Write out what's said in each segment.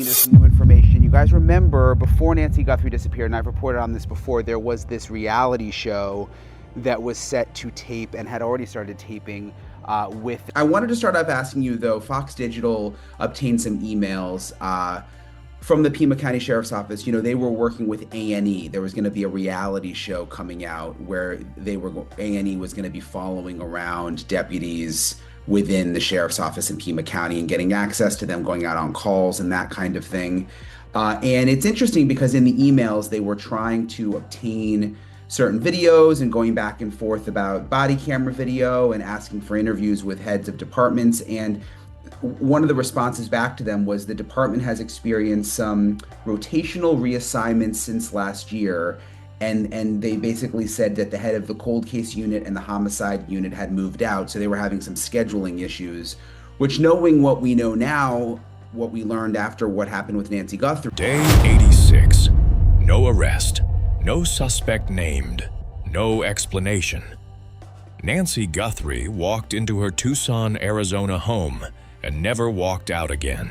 There's some new information. You guys remember before Nancy Guthrie disappeared, and I've reported on this before, there was this reality show that was set to tape and had already started taping with. I wanted to start off asking you, though, Fox Digital obtained some emails from the Pima County Sheriff's Office. You know, they were working with A&E. There was going to be a reality show coming out where A&E was going to be following around deputies within the sheriff's office in Pima County and getting access to them, going out on calls and that kind of thing. And it's interesting because in the emails, they were trying to obtain certain videos and going back and forth about body camera video and asking for interviews with heads of departments. And one of the responses back to them was the department has experienced some rotational reassignments since last year. And they basically said that the head of the cold case unit and the homicide unit had moved out. So they were having some scheduling issues, which, knowing what we know now, what we learned after what happened with Nancy Guthrie. Day 86. No arrest. No suspect named. No explanation. Nancy Guthrie walked into her Tucson, Arizona home and never walked out again.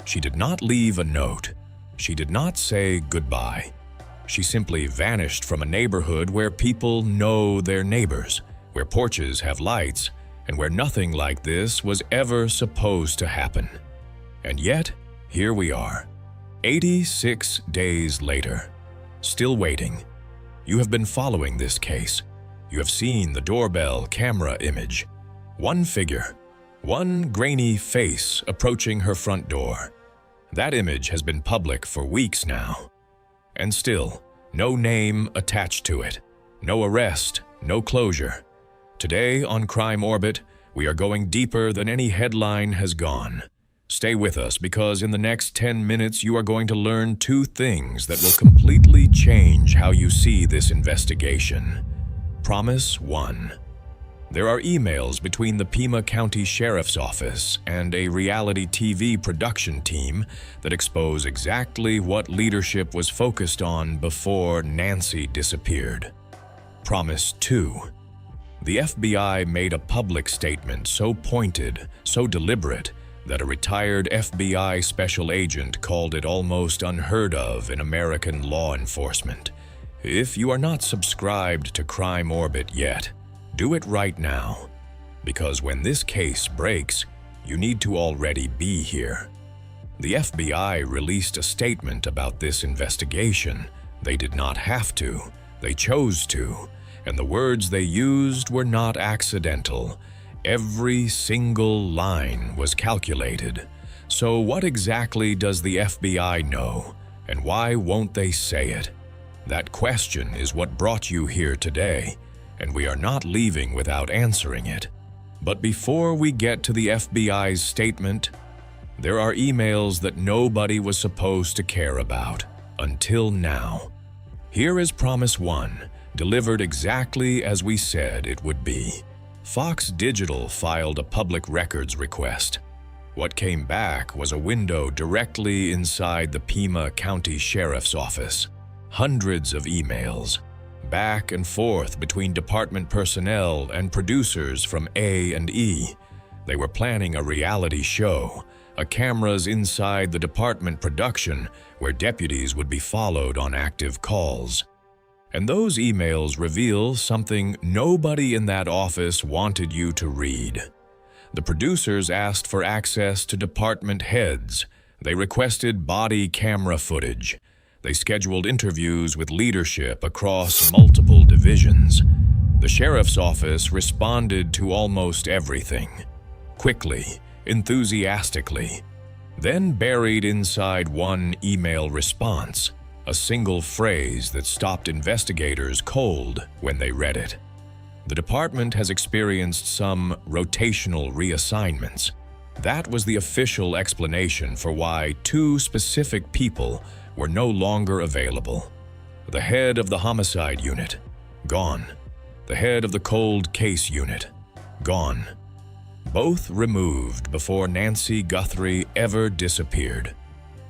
She did not leave a note. She did not say goodbye. She simply vanished from a neighborhood where people know their neighbors, where porches have lights, and where nothing like this was ever supposed to happen. And yet, here we are, 86 days later, still waiting. You have been following this case. You have seen the doorbell camera image. One figure, one grainy face approaching her front door. That image has been public for weeks now. And still, no name attached to it, no arrest, no closure. Today on Crime Orbit, we are going deeper than any headline has gone. Stay with us because in the next 10 minutes you are going to learn two things that will completely change how you see this investigation. Promise 1. There are emails between the Pima County Sheriff's Office and a reality TV production team that expose exactly what leadership was focused on before Nancy disappeared. Promise 2. The FBI made a public statement so pointed, so deliberate, that a retired FBI special agent called it almost unheard of in American law enforcement. If you are not subscribed to Crime Orbit yet, do it right now, because when this case breaks, you need to already be here. The FBI released a statement about this investigation. They did not have to, they chose to, and the words they used were not accidental. Every single line was calculated. So what exactly does the FBI know, and why won't they say it? That question is what brought you here today, and we are not leaving without answering it. But before we get to the FBI's statement, there are emails that nobody was supposed to care about, until now. Here is Promise 1, delivered exactly as we said it would be. Fox Digital filed a public records request. What came back was a window directly inside the Pima County Sheriff's Office. Hundreds of emails, back and forth between department personnel and producers from A&E. They were planning a reality show, cameras inside the department production where deputies would be followed on active calls. And those emails reveal something nobody in that office wanted you to read. The producers asked for access to department heads. They requested body camera footage. They scheduled interviews with leadership across multiple divisions. The sheriff's office responded to almost everything, quickly, enthusiastically. Then buried inside one email response, a single phrase that stopped investigators cold when they read it. The department has experienced some rotational reassignments. That was the official explanation for why two specific people were no longer available. The head of the homicide unit, gone. The head of the cold case unit, gone. Both removed before Nancy Guthrie ever disappeared.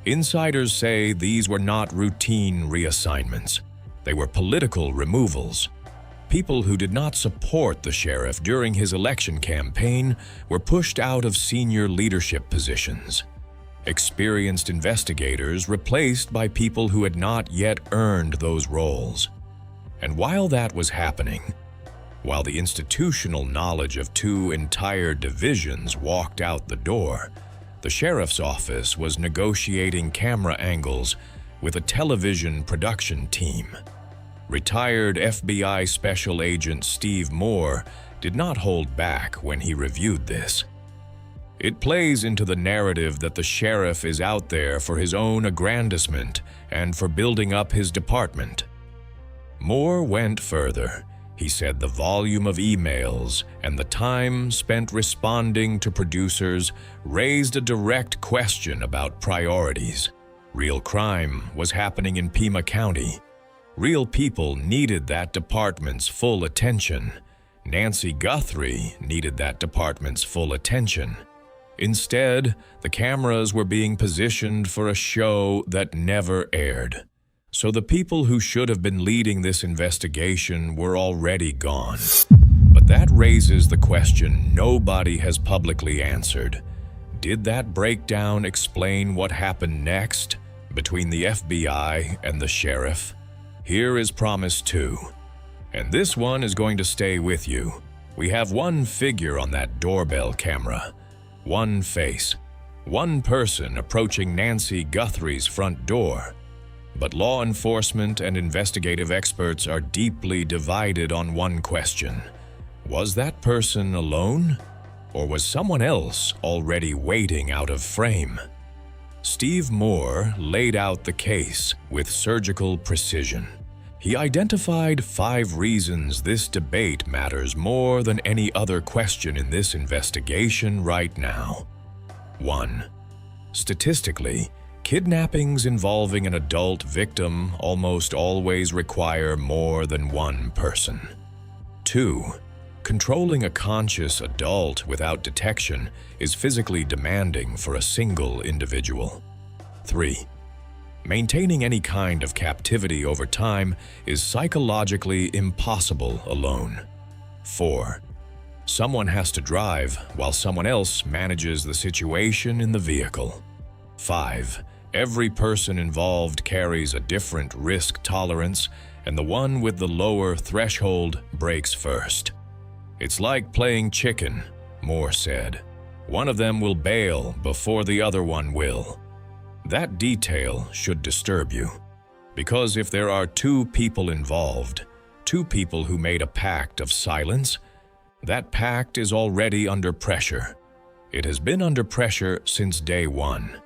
Insiders say these were not routine reassignments. They were political removals. People who did not support the sheriff during his election campaign were pushed out of senior leadership positions. experienced investigators replaced by people who had not yet earned those roles. And while that was happening, while the institutional knowledge of two entire divisions walked out the door, the sheriff's office was negotiating camera angles with a television production team. Retired FBI Special Agent Steve Moore did not hold back when he reviewed this. It plays into the narrative that the sheriff is out there for his own aggrandizement and for building up his department. Moore went further. He said the volume of emails and the time spent responding to producers raised a direct question about priorities. Real crime was happening in Pima County. Real people needed that department's full attention. Nancy Guthrie needed that department's full attention. Instead, the cameras were being positioned for a show that never aired. So the people who should have been leading this investigation were already gone. But that raises the question nobody has publicly answered. Did that breakdown explain what happened next between the FBI and the sheriff? Here is Promise 2. And this one is going to stay with you. We have one figure on that doorbell camera. One face. One person approaching Nancy Guthrie's front door. But law enforcement and investigative experts are deeply divided on one question. Was that person alone? Or was someone else already waiting out of frame? Steve Moore laid out the case with surgical precision. He identified 5 reasons this debate matters more than any other question in this investigation right now. 1. Statistically, kidnappings involving an adult victim almost always require more than one person. 2. Controlling a conscious adult without detection is physically demanding for a single individual. 3. Maintaining any kind of captivity over time is psychologically impossible alone. 4. Someone has to drive while someone else manages the situation in the vehicle. 5. Every person involved carries a different risk tolerance, and the one with the lower threshold breaks first. It's like playing chicken, Moore said. One of them will bail before the other one will. That detail should disturb you, because if there are 2 people involved, 2 people who made a pact of silence, that pact is already under pressure. It has been under pressure since day 1.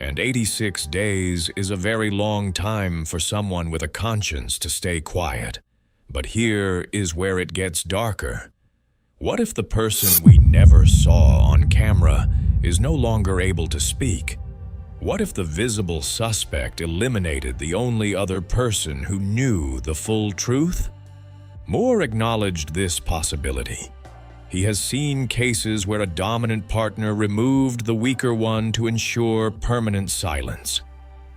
And 86 days is a very long time for someone with a conscience to stay quiet. But here is where it gets darker. What if the person we never saw on camera is no longer able to speak? What if the visible suspect eliminated the only other person who knew the full truth? Moore acknowledged this possibility. He has seen cases where a dominant partner removed the weaker one to ensure permanent silence.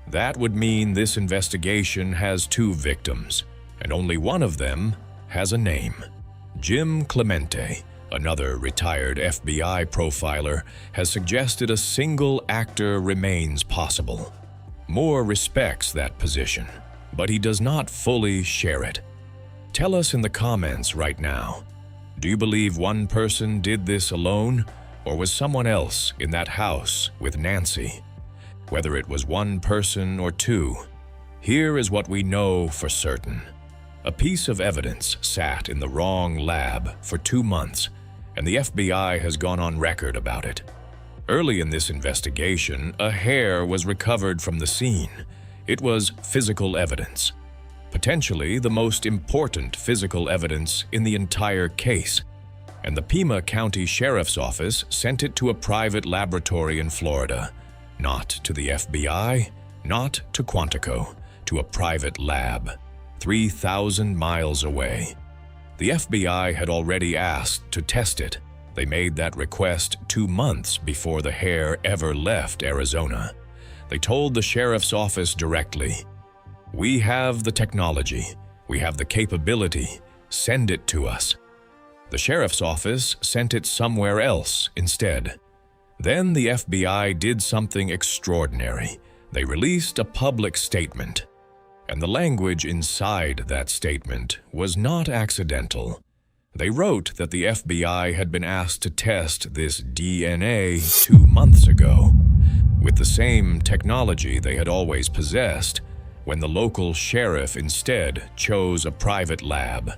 That would mean this investigation has 2 victims, and only one of them has a name. Jim Clemente, another retired FBI profiler, has suggested a single actor remains possible. Moore respects that position, but he does not fully share it. Tell us in the comments right now. Do you believe one person did this alone, or was someone else in that house with Nancy? Whether it was one person or 2, here is what we know for certain. A piece of evidence sat in the wrong lab for 2 months, and the FBI has gone on record about it. Early in this investigation, a hair was recovered from the scene. It was physical evidence. Potentially the most important physical evidence in the entire case, and the Pima County Sheriff's Office sent it to a private laboratory in Florida. Not to the FBI, not to Quantico, to a private lab, 3,000 miles away. The FBI had already asked to test it. They made that request 2 months before the hair ever left Arizona. They told the sheriff's office directly, "We have the technology. We have the capability. Send it to us." The sheriff's office sent it somewhere else instead. Then the FBI did something extraordinary. They released a public statement. And the language inside that statement was not accidental. They wrote that the FBI had been asked to test this DNA 2 months ago, with the same technology they had always possessed, when the local sheriff instead chose a private lab.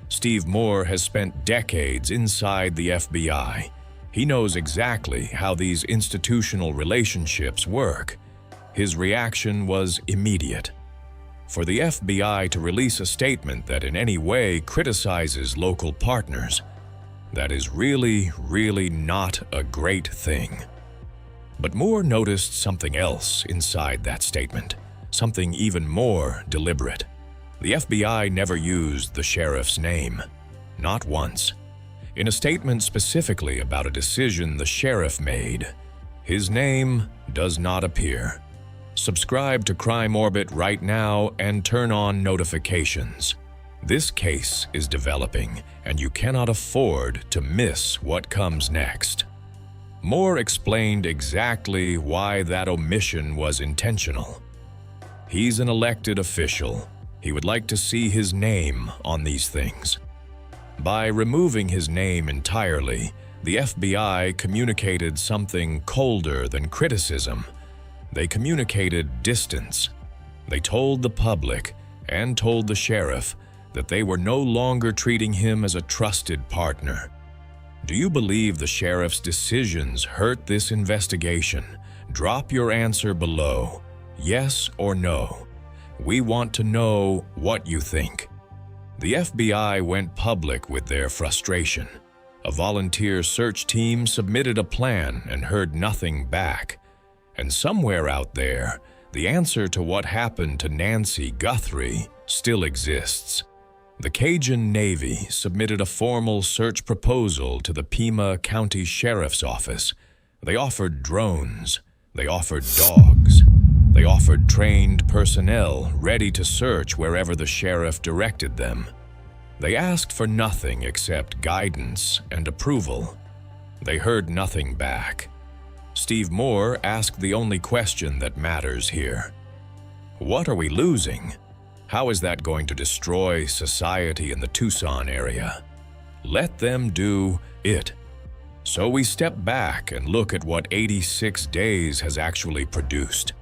Steve Moore has spent decades inside the FBI. He knows exactly how these institutional relationships work. His reaction was immediate. For the FBI to release a statement that in any way criticizes local partners, that is really, really not a great thing. But Moore noticed something else inside that statement, something even more deliberate. The FBI never used the sheriff's name, not once. In a statement specifically about a decision the sheriff made, his name does not appear. Subscribe to Crime Orbit right now and turn on notifications. This case is developing, and you cannot afford to miss what comes next. Moore explained exactly why that omission was intentional. He's an elected official. He would like to see his name on these things. By removing his name entirely, the FBI communicated something colder than criticism. They communicated distance. They told the public and told the sheriff that they were no longer treating him as a trusted partner. Do you believe the sheriff's decisions hurt this investigation? Drop your answer below, yes or no. We want to know what you think. The FBI went public with their frustration. A volunteer search team submitted a plan and heard nothing back. And somewhere out there, the answer to what happened to Nancy Guthrie still exists. The Cajun Navy submitted a formal search proposal to the Pima County Sheriff's Office. They offered drones. They offered dogs. They offered trained personnel ready to search wherever the sheriff directed them. They asked for nothing except guidance and approval. They heard nothing back. Steve Moore asked the only question that matters here. What are we losing? How is that going to destroy society in the Tucson area? Let them do it. So we step back and look at what 86 days has actually produced.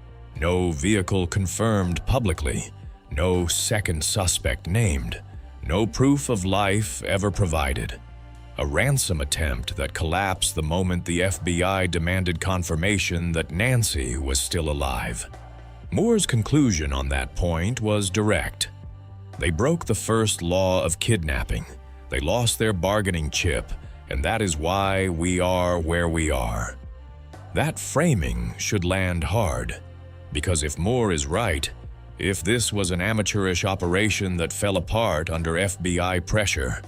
No vehicle confirmed publicly, no second suspect named, no proof of life ever provided. A ransom attempt that collapsed the moment the FBI demanded confirmation that Nancy was still alive. Moore's conclusion on that point was direct. They broke the first law of kidnapping. They lost their bargaining chip, and that is why we are where we are. That framing should land hard, because if Moore is right, if this was an amateurish operation that fell apart under FBI pressure,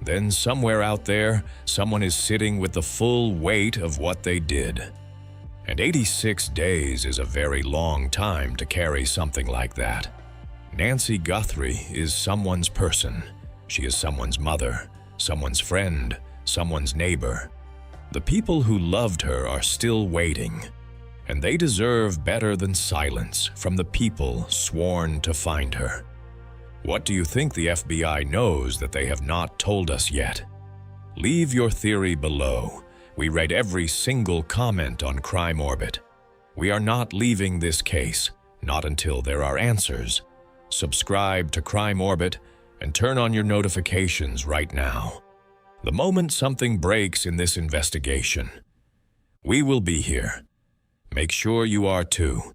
then somewhere out there, someone is sitting with the full weight of what they did. And 86 days is a very long time to carry something like that. Nancy Guthrie is someone's person. She is someone's mother, someone's friend, someone's neighbor. The people who loved her are still waiting, and they deserve better than silence from the people sworn to find her. What do you think the FBI knows that they have not told us yet? Leave your theory below. We read every single comment on Crime Orbit. We are not leaving this case, not until there are answers. Subscribe to Crime Orbit and turn on your notifications right now. The moment something breaks in this investigation, we will be here. Make sure you are too.